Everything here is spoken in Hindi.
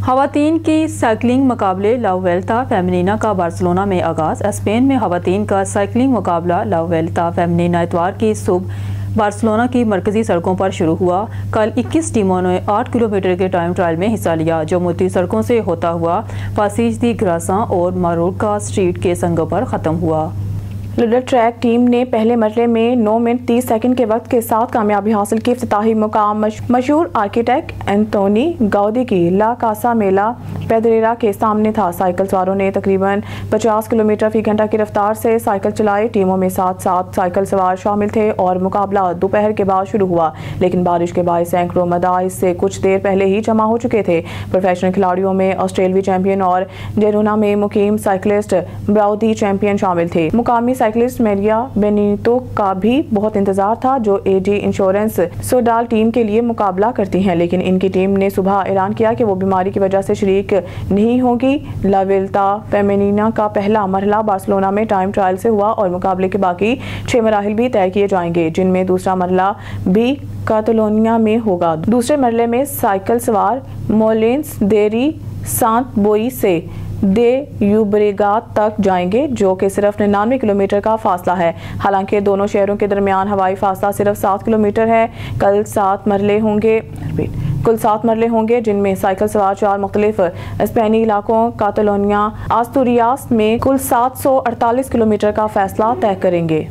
ख़वातीन की साइकिलिंग मुकाबले ला वुएल्टा फेमिनिना का बार्सिलोना में आगाज़। स्पेन में ख़वातीन का साइकिलिंग मुकाबला ला वुएल्टा फेमिनिना इतवार की सुबह बार्सिलोना की मरकज़ी सड़कों पर शुरू हुआ। कल 21 टीमों ने 8 किलोमीटर के टाइम ट्रायल में हिस्सा लिया, जो मोती सड़कों से होता हुआ पासीज दी ग्रासा और मारोका स्ट्रीट के संगों पर ख़त्म हुआ। लुडर ट्रैक टीम ने पहले मरले में 9 मिनट 30 सेकंड के वक्त के साथ कामयाबी हासिल की। इफ्तिताही मुकाम मशहूर आर्किटेक्ट एंटोनी गाउदी की ला कासा मेला पेद्रेरा के सामने था। साइकिल सवारों ने तकरीबन 50 किलोमीटर फी घंटा की रफ्तार से साइकिल चलाई। टीमों में 7 साइकिल सवार शामिल थे और मुकाबला दोपहर के बाद शुरू हुआ, लेकिन बारिश के बाद सैकड़ों मदा इससे कुछ देर पहले ही जमा हो चुके थे। प्रोफेशनल खिलाड़ियों में ऑस्ट्रेलवी चैंपियन और जेरोना में मुकीम साइकिलिस्ट ब्राउदी चैंपियन शामिल थे। मुकामी साइकिलिस्ट मेरिया बेनितो का भी बहुत इंतजार था, जो एडी इंश्योरेंस सोडाल टीम के लिए मुकाबला करती हैं, लेकिन इनकी टीम ने सुबह ऐलान किया कि वो बीमारी की वजह से शरीक नहीं होगी। ला वुएल्टा फेमिनिना का पहला मरहला बार्सिलोना में टाइम ट्रायल से हुआ और मुकाबले के बाकी 6 मराहिल भी तय किए जाएंगे, जिनमें दूसरा मरहला भी कातलोनिया में होगा। दूसरे मरहले में साइकिल सवार मोलेंस देरी सांत बोई से दे यूब्रेगात तक जाएंगे, जो कि सिर्फ 99 किलोमीटर का फासला है। हालांकि दोनों शहरों के दरमियान हवाई फासला सिर्फ 7 किलोमीटर है। कुल 7 मरले होंगे, जिनमें साइकिल सवार 4 मुख्तलिफ स्पेनी इलाकों कातलोनिया आस्तूरियास में कुल 748 किलोमीटर का फैसला तय करेंगे।